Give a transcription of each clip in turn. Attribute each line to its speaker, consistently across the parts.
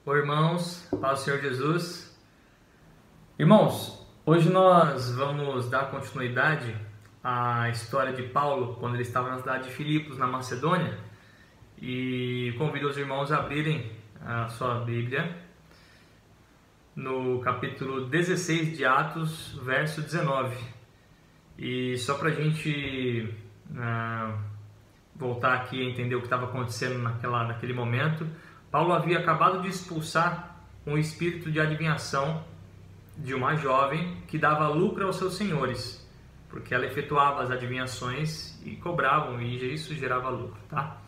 Speaker 1: Oi, irmãos, paz do Senhor Jesus. Irmãos, hoje nós vamos dar continuidade à história de Paulo quando ele estava na cidade de Filipos, na Macedônia, e convido os irmãos a abrirem a sua Bíblia no capítulo 16 de Atos, verso 19. E só para a gente voltar aqui a entender o que estava acontecendo naquele momento, Paulo havia acabado de expulsar um espírito de adivinhação de uma jovem que dava lucro aos seus senhores, porque ela efetuava as adivinhações e cobravam, e isso gerava lucro, tá?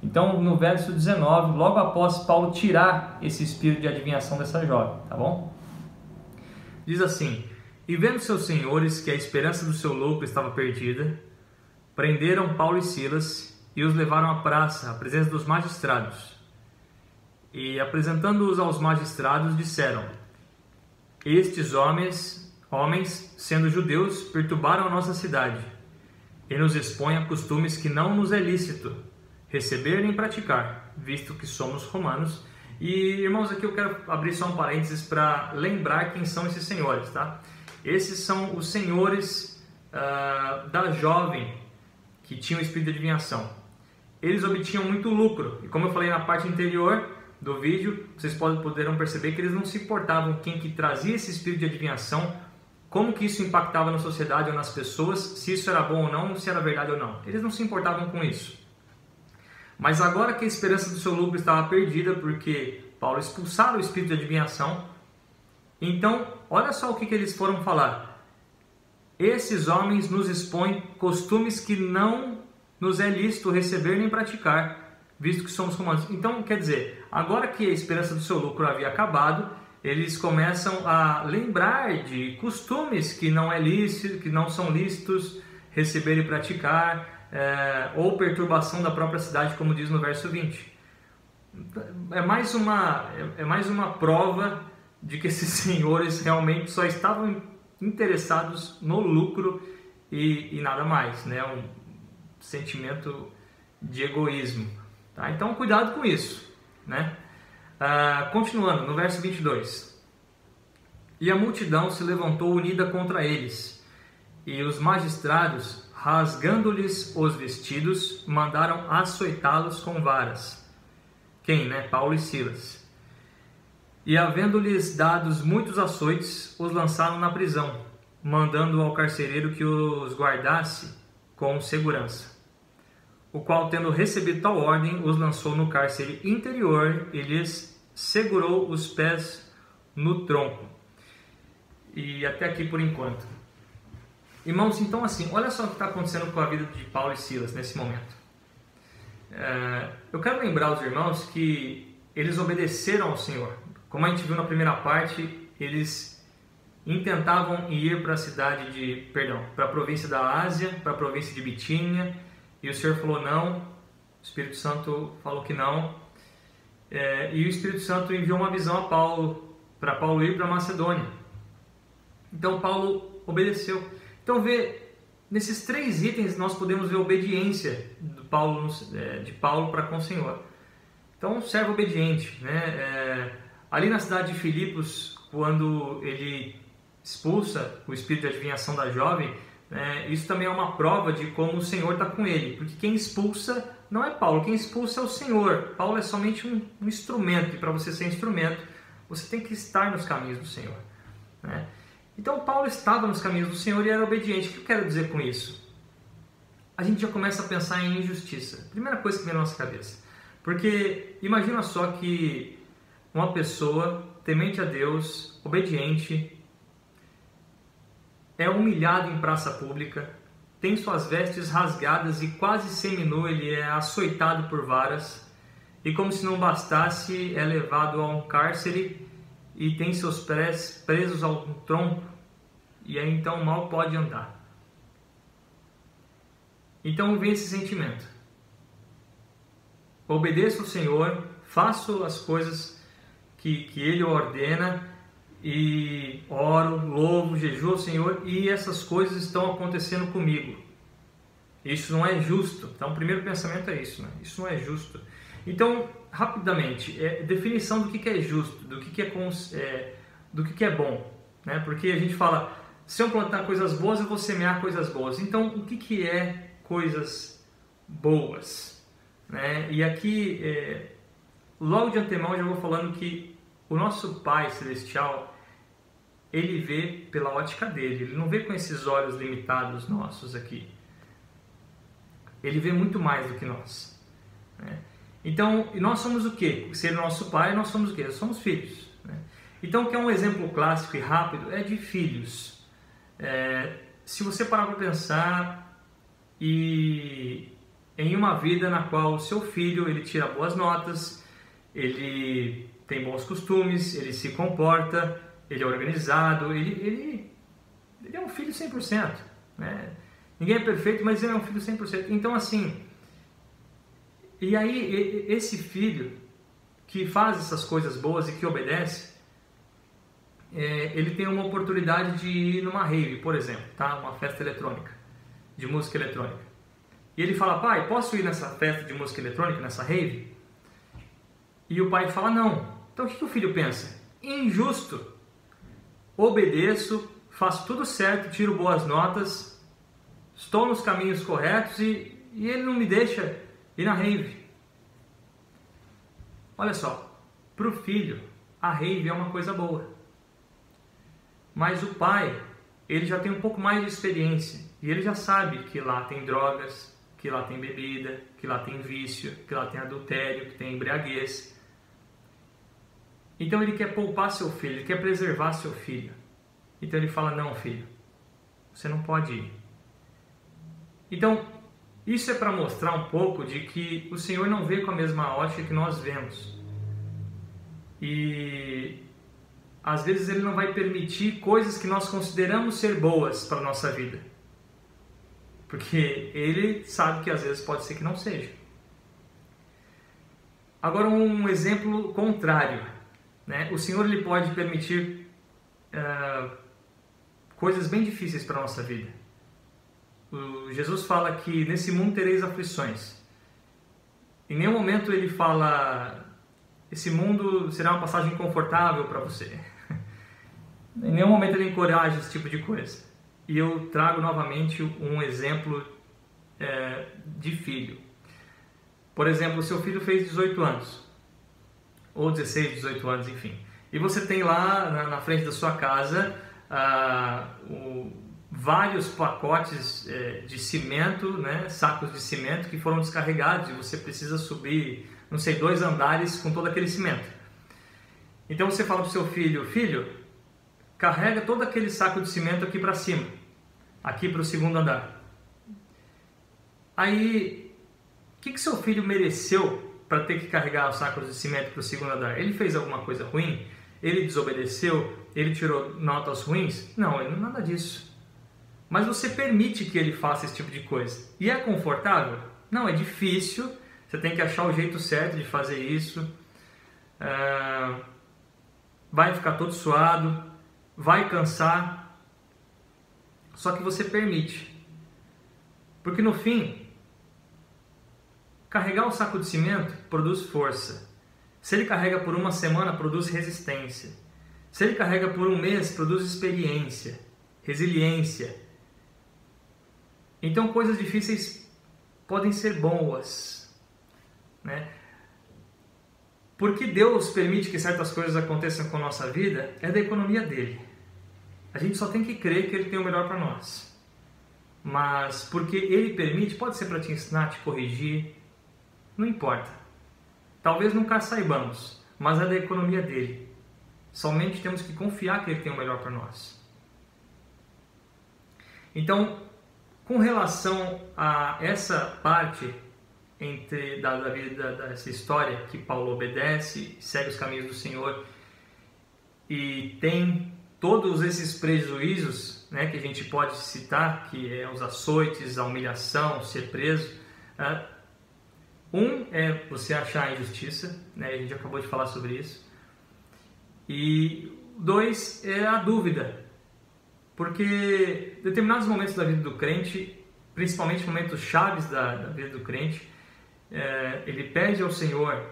Speaker 1: Então, no verso 19, logo após Paulo tirar esse espírito de adivinhação dessa jovem, tá bom? Diz assim: e vendo seus senhores que a esperança do seu lucro estava perdida, prenderam Paulo e Silas e os levaram à praça, à presença dos magistrados. E apresentando-os aos magistrados, disseram: estes homens, sendo judeus, perturbaram a nossa cidade e nos expõem a costumes que não nos é lícito receber nem praticar, visto que somos romanos. E, irmãos, aqui eu quero abrir só um parênteses para lembrar quem são esses senhores, tá? Esses são os senhores da jovem que tinha o espírito de adivinhação. Eles obtinham muito lucro, e como eu falei na parte anterior do vídeo, vocês poderão perceber que eles não se importavam quem que trazia esse espírito de adivinhação, como que isso impactava na sociedade ou nas pessoas, se isso era bom ou não, se era verdade ou não. Eles não se importavam com isso. Mas agora que a esperança do seu lucro estava perdida, porque Paulo expulsaram o espírito de adivinhação, então, olha só o que eles foram falar. Esses homens nos expõem costumes que não nos é lícito receber nem praticar, visto que somos romanos. Então, quer dizer, agora que a esperança do seu lucro havia acabado, eles começam a lembrar de costumes que não é lícito, que não são lícitos receber e praticar, ou perturbação da própria cidade, como diz no verso 20. É mais uma prova de que esses senhores realmente só estavam interessados no lucro e nada mais, né? Um sentimento de egoísmo. Tá? Então, cuidado com isso, né? Continuando, no verso 22. E a multidão se levantou unida contra eles, e os magistrados, rasgando-lhes os vestidos, mandaram açoitá-los com varas. Quem, né? Paulo e Silas. E havendo-lhes dados muitos açoites, os lançaram na prisão, mandando ao carcereiro que os guardasse com segurança, o qual, tendo recebido tal ordem, os lançou no cárcere interior e lhes segurou os pés no tronco. E até aqui por enquanto. Irmãos, então assim, olha só o que está acontecendo com a vida de Paulo e Silas nesse momento. Eu quero lembrar os irmãos que eles obedeceram ao Senhor. Como a gente viu na primeira parte, eles intentavam ir para a província da Ásia, para a província de Bitínia, e o Senhor falou não, o Espírito Santo falou que não, e o Espírito Santo enviou uma visão a Paulo, para Paulo ir para a Macedônia. Então Paulo obedeceu. Então nesses 3 itens nós podemos ver a obediência de Paulo para com o Senhor. Então, um servo obediente, né? Ali na cidade de Filipos, quando ele expulsa o espírito de adivinhação da jovem, isso também é uma prova de como o Senhor está com ele, porque quem expulsa não é Paulo, quem expulsa é o Senhor. Paulo é somente um instrumento, e para você ser instrumento, você tem que estar nos caminhos do Senhor, né? Então Paulo estava nos caminhos do Senhor e era obediente. O que eu quero dizer com isso? A gente já começa a pensar em injustiça. Primeira coisa que vem na nossa cabeça. Porque imagina só que uma pessoa temente a Deus, obediente, é humilhado em praça pública, tem suas vestes rasgadas e quase seminu, ele é açoitado por varas, e como se não bastasse, é levado a um cárcere e tem seus pés presos ao tronco, e aí então mal pode andar. Então vem esse sentimento. Obedeço ao Senhor, faço as coisas que Ele ordena, e oro, louvo, jejuo ao Senhor, e essas coisas estão acontecendo comigo. Isso não é justo. Então o primeiro pensamento é isso, né? Isso não é justo. Então rapidamente, definição do que é justo, do que é bom, né? Porque a gente fala, se eu plantar coisas boas, eu vou semear coisas boas. Então, o que é coisas boas, né? E aqui, logo de antemão, eu já vou falando que o nosso Pai Celestial, ele vê pela ótica dele, ele não vê com esses olhos limitados nossos aqui. Ele vê muito mais do que nós, né? Então, nós somos o quê? Ser nosso Pai, nós somos o quê? Nós somos filhos, né? Então, que é um exemplo clássico e rápido, é de filhos. Se você parar para pensar em uma vida na qual o seu filho, ele tira boas notas, ele tem bons costumes, ele se comporta, ele é organizado, ele é um filho 100%, né? Ninguém é perfeito, mas ele é um filho 100%. Então, assim, e aí esse filho que faz essas coisas boas e que obedece, ele tem uma oportunidade de ir numa rave, por exemplo, tá? Uma festa eletrônica, de música eletrônica. E ele fala, pai, posso ir nessa festa de música eletrônica, nessa rave? E o pai fala, não. Então o que o filho pensa? Injusto. Obedeço, faço tudo certo, tiro boas notas, estou nos caminhos corretos e ele não me deixa ir na rave. Olha só, para o filho, a rave é uma coisa boa. Mas o pai, ele já tem um pouco mais de experiência e ele já sabe que lá tem drogas, que lá tem bebida, que lá tem vício, que lá tem adultério, que tem embriaguez. Então ele quer poupar seu filho, ele quer preservar seu filho. Então ele fala, não, filho, você não pode ir. Então, isso é para mostrar um pouco de que o Senhor não vê com a mesma ótica que nós vemos. E às vezes Ele não vai permitir coisas que nós consideramos ser boas para a nossa vida. Porque Ele sabe que às vezes pode ser que não seja. Agora um exemplo contrário, né? O Senhor ele pode permitir coisas bem difíceis para a nossa vida. Jesus fala que nesse mundo tereis aflições. Em nenhum momento ele fala, esse mundo será uma passagem confortável para você. Em nenhum momento ele encoraja esse tipo de coisa. E eu trago novamente um exemplo de filho. Por exemplo, o seu filho fez 18 anos, ou 16, 18 anos, enfim. E você tem lá na frente da sua casa vários pacotes de cimento, né, sacos de cimento que foram descarregados e você precisa subir, não sei, 2 andares com todo aquele cimento. Então você fala para o seu filho, filho, carrega todo aquele saco de cimento aqui para cima, aqui para o 2º andar. Aí, o que seu filho mereceu para ter que carregar os sacos de cimento para o 2º andar? Ele fez alguma coisa ruim? Ele desobedeceu? Ele tirou notas ruins? Não, ele não nada disso. Mas você permite que ele faça esse tipo de coisa. E é confortável? Não, é difícil. Você tem que achar o jeito certo de fazer isso. Vai ficar todo suado. Vai cansar. Só que você permite. Porque no fim, carregar um saco de cimento produz força. Se ele carrega por uma semana, produz resistência. Se ele carrega por um mês, produz experiência, resiliência. Então, coisas difíceis podem ser boas, né? Porque Deus permite que certas coisas aconteçam com a nossa vida, é da economia dele. A gente só tem que crer que ele tem o melhor para nós. Mas porque ele permite, pode ser para te ensinar, te corrigir, não importa. Talvez nunca saibamos, mas é da economia dele. Somente temos que confiar que ele tem o melhor para nós. Então, com relação a essa parte da vida dessa história que Paulo obedece, segue os caminhos do Senhor e tem todos esses prejuízos, né, que a gente pode citar, que é os açoites, a humilhação, ser preso. Um é você achar a injustiça, né, a gente acabou de falar sobre isso. E 2 é a dúvida. Porque em determinados momentos da vida do crente, principalmente momentos chaves da vida do crente, ele pede ao Senhor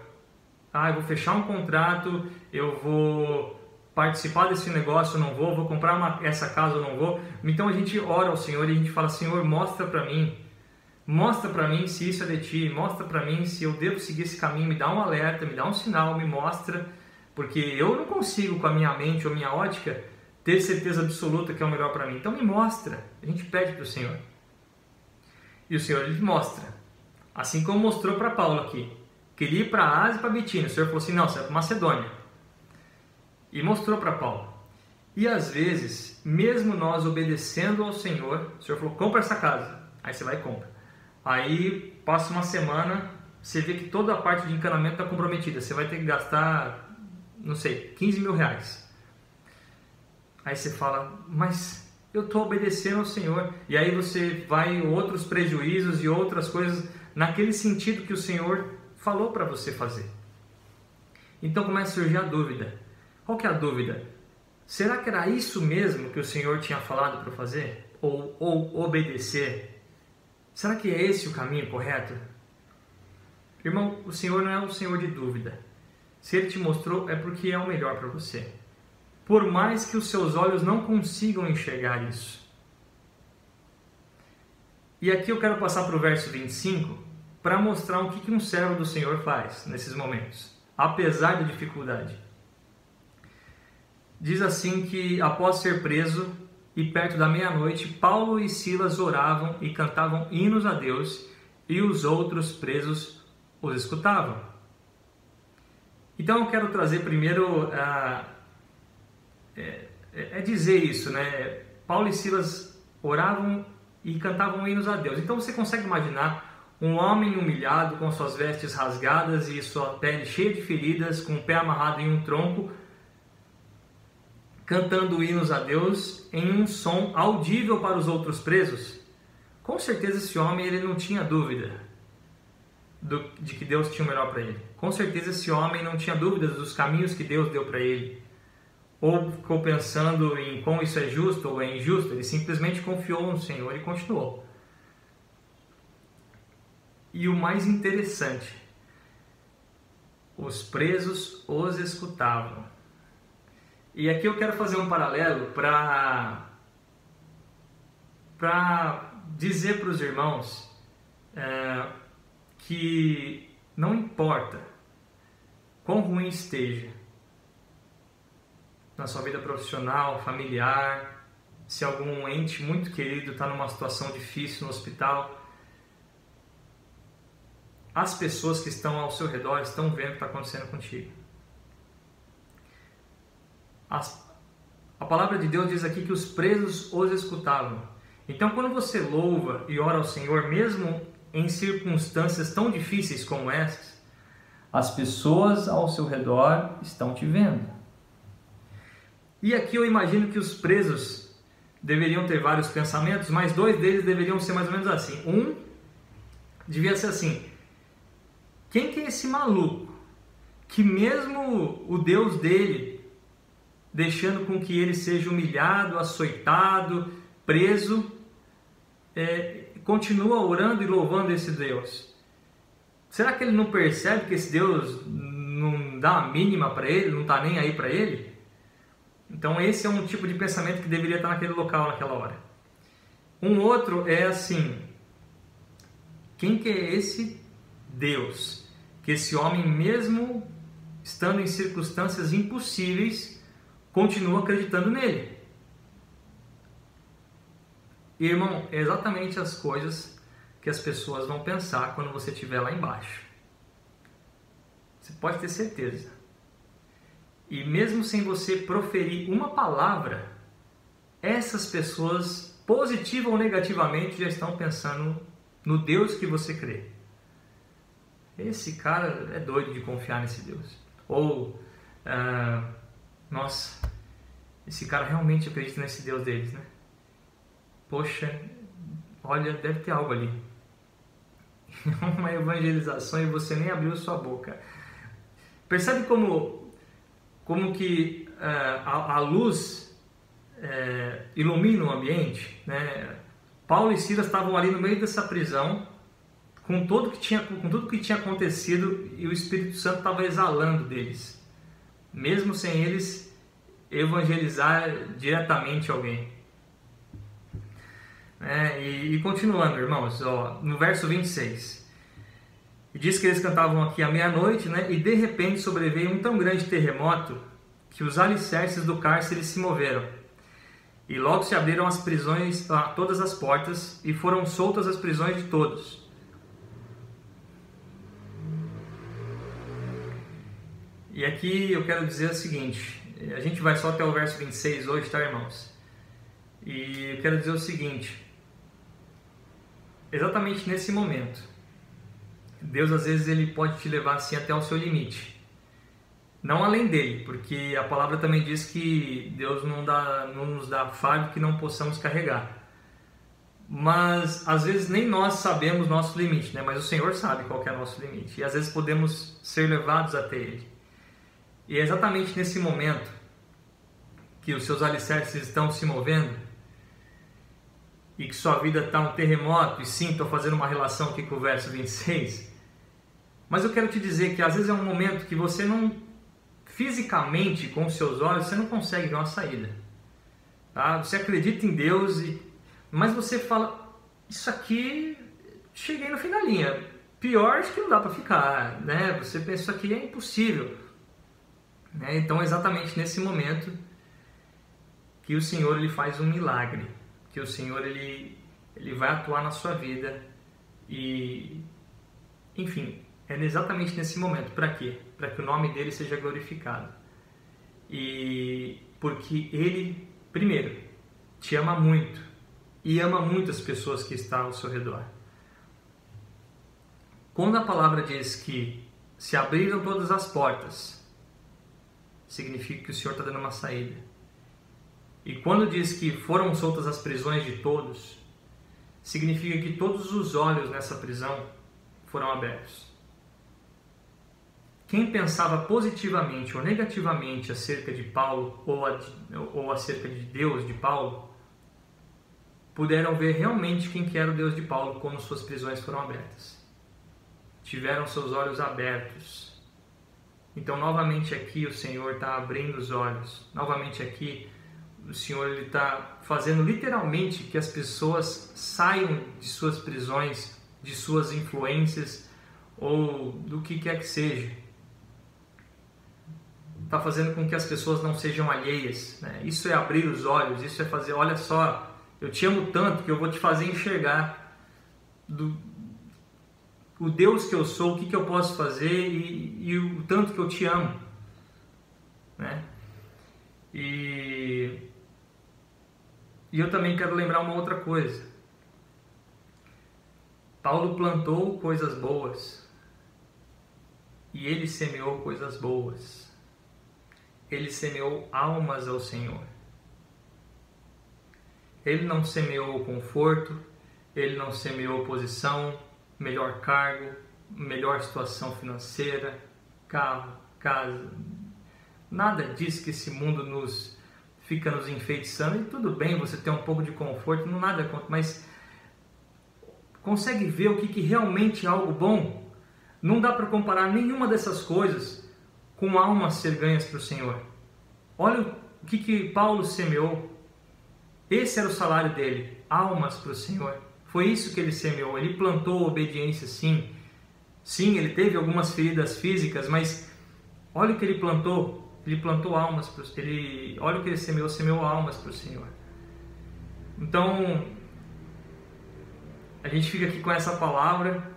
Speaker 1: eu vou fechar um contrato, eu vou participar desse negócio, eu não vou comprar essa casa, eu não vou. Então a gente ora ao Senhor e a gente fala: Senhor, mostra para mim se isso é de Ti, mostra para mim se eu devo seguir esse caminho, me dá um alerta, me dá um sinal, me mostra, porque eu não consigo com a minha mente ou minha ótica ter certeza absoluta que é o melhor para mim. Então me mostra. A gente pede para o Senhor. E o Senhor lhe mostra. Assim como mostrou para Paulo aqui. Queria ir para a Ásia e para Bitínia. O Senhor falou assim: não, você vai para Macedônia. E mostrou para Paulo. E às vezes, mesmo nós obedecendo ao Senhor, o Senhor falou: compra essa casa. Aí você vai e compra. Aí passa uma semana, você vê que toda a parte de encanamento está comprometida. Você vai ter que gastar, não sei, 15 mil reais. Aí você fala: mas eu estou obedecendo ao Senhor. E aí você vai outros prejuízos e outras coisas naquele sentido que o Senhor falou para você fazer. Então começa a surgir a dúvida. Qual que é a dúvida? Será que era isso mesmo que o Senhor tinha falado para fazer? Ou obedecer? Será que é esse o caminho correto? Irmão, o Senhor não é um Senhor de dúvida. Se Ele te mostrou, é porque é o melhor para você. Por mais que os seus olhos não consigam enxergar isso. E aqui eu quero passar para o verso 25 para mostrar o que um servo do Senhor faz nesses momentos, apesar da dificuldade. Diz assim que após ser preso e perto da meia-noite, Paulo e Silas oravam e cantavam hinos a Deus e os outros presos os escutavam. Então eu quero trazer primeiro dizer isso, né? Paulo e Silas oravam e cantavam hinos a Deus. Então você consegue imaginar um homem humilhado, com suas vestes rasgadas e sua pele cheia de feridas, com o pé amarrado em um tronco, cantando hinos a Deus em um som audível para os outros presos? Com certeza esse homem ele não tinha dúvida de que Deus tinha o melhor para ele. Com certeza esse homem não tinha dúvidas dos caminhos que Deus deu para ele. Ou ficou pensando em como isso é justo ou é injusto. Ele simplesmente confiou no Senhor e continuou. E o mais interessante, os presos os escutavam. E aqui eu quero fazer um paralelo para dizer para os irmãos que não importa quão ruim esteja na sua vida profissional, familiar, se algum ente muito querido está numa situação difícil no hospital, as pessoas que estão ao seu redor estão vendo o que está acontecendo contigo. A palavra de Deus diz aqui que os presos os escutavam. Então, quando você louva e ora ao Senhor, mesmo em circunstâncias tão difíceis como essas, as pessoas ao seu redor estão te vendo. E aqui eu imagino que os presos deveriam ter vários pensamentos, mas dois deles deveriam ser mais ou menos assim. Um devia ser assim: quem que é esse maluco que mesmo o Deus dele, deixando com que ele seja humilhado, açoitado, preso, continua orando e louvando esse Deus? Será que ele não percebe que esse Deus não dá a mínima para ele, não está nem aí para ele? Então esse é um tipo de pensamento que deveria estar naquele local, naquela hora. Um outro é assim: quem que é esse Deus que esse homem, mesmo estando em circunstâncias impossíveis, continua acreditando nele? Irmão, é exatamente as coisas que as pessoas vão pensar quando você estiver lá embaixo. Você pode ter certeza. E mesmo sem você proferir uma palavra, essas pessoas, positiva ou negativamente, já estão pensando no Deus que você crê. Esse cara é doido de confiar nesse Deus. Ou, nossa, esse cara realmente acredita nesse Deus deles, né? Poxa, olha, deve ter algo ali. Uma evangelização e você nem abriu sua boca. Percebe como que a luz ilumina o ambiente, né? Paulo e Silas estavam ali no meio dessa prisão, com tudo que tinha acontecido, e o Espírito Santo estava exalando deles, mesmo sem eles evangelizar diretamente alguém. E continuando, irmãos, no verso 26, diz que eles cantavam aqui à meia-noite, né? E de repente sobreveio um tão grande terremoto que os alicerces do cárcere se moveram. E logo se abriram as prisões, todas as portas, e foram soltas as prisões de todos. E aqui eu quero dizer o seguinte, a gente vai só até o verso 26 hoje, tá, irmãos? E eu quero dizer o seguinte, exatamente nesse momento, Deus às vezes ele pode te levar assim até o seu limite. Não além dele, porque a palavra também diz que Deus não nos dá fardo que não possamos carregar. Mas às vezes nem nós sabemos nosso limite, né? Mas o Senhor sabe qual que é o nosso limite. E às vezes podemos ser levados até Ele. E é exatamente nesse momento que os seus alicerces estão se movendo e que sua vida está um terremoto. E sim, estou fazendo uma relação aqui com o verso 26. Mas eu quero te dizer que às vezes é um momento que você não... fisicamente, com os seus olhos, você não consegue ver uma saída. Tá? Você acredita em Deus, mas você fala, isso aqui, cheguei no fim da linha. Pior, acho que não dá para ficar. Né? Você pensa, isso aqui é impossível. Né? Então, é exatamente nesse momento que o Senhor ele faz um milagre. Que o Senhor ele vai atuar na sua vida. E, enfim... é exatamente nesse momento. Para quê? Para que o nome dele seja glorificado. E porque ele, primeiro, te ama muito. E ama muito as pessoas que estão ao seu redor. Quando a palavra diz que se abriram todas as portas, significa que o Senhor está dando uma saída. E quando diz que foram soltas as prisões de todos, significa que todos os olhos nessa prisão foram abertos. Quem pensava positivamente ou negativamente acerca de Paulo ou acerca de Deus de Paulo, puderam ver realmente quem que era o Deus de Paulo quando suas prisões foram abertas. Tiveram seus olhos abertos. Então, novamente aqui o Senhor está abrindo os olhos. Novamente aqui o Senhor está fazendo literalmente que as pessoas saiam de suas prisões, de suas influências ou do que quer que seja. Está fazendo com que as pessoas não sejam alheias, né? Isso é abrir os olhos, isso é fazer, olha só, eu te amo tanto que eu vou te fazer enxergar o Deus que eu sou, o que eu posso fazer e o tanto que eu te amo, né? E eu também quero lembrar uma outra coisa. Paulo plantou coisas boas e ele semeou coisas boas. Ele semeou almas ao Senhor. Ele não semeou conforto, ele não semeou posição, melhor cargo, melhor situação financeira, carro, casa. Nada disso que esse mundo fica nos enfeitiçando. E tudo bem você ter um pouco de conforto, não nada contra, mas consegue ver o que realmente é algo bom? Não dá para comparar nenhuma dessas coisas com almas ser ganhas para o Senhor. Olha o que Paulo semeou. Esse era o salário dele, almas para o Senhor. Foi isso que ele semeou. Ele plantou obediência, sim. Sim, ele teve algumas feridas físicas, mas olha o que ele plantou. Ele plantou almas para olha o que ele semeou almas para o Senhor. Então, a gente fica aqui com essa palavra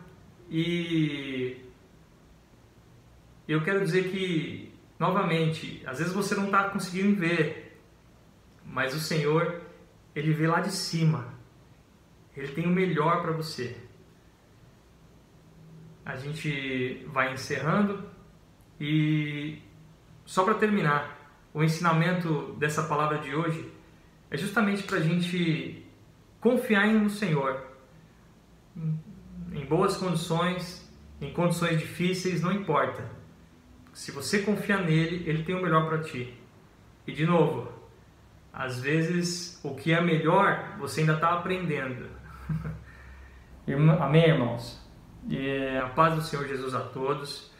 Speaker 1: e eu quero dizer que, novamente, às vezes você não está conseguindo ver, mas o Senhor, Ele vê lá de cima. Ele tem o melhor para você. A gente vai encerrando e, só para terminar, o ensinamento dessa palavra de hoje é justamente para a gente confiar no Senhor. Em boas condições, em condições difíceis, não importa. Se você confia nele, ele tem o melhor para ti. E de novo, às vezes o que é melhor você ainda está aprendendo. Amém, irmãos? A paz do Senhor Jesus a todos.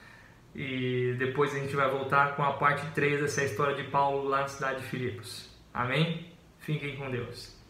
Speaker 1: E depois a gente vai voltar com a parte 3 dessa história de Paulo lá na cidade de Filipos. Amém? Fiquem com Deus.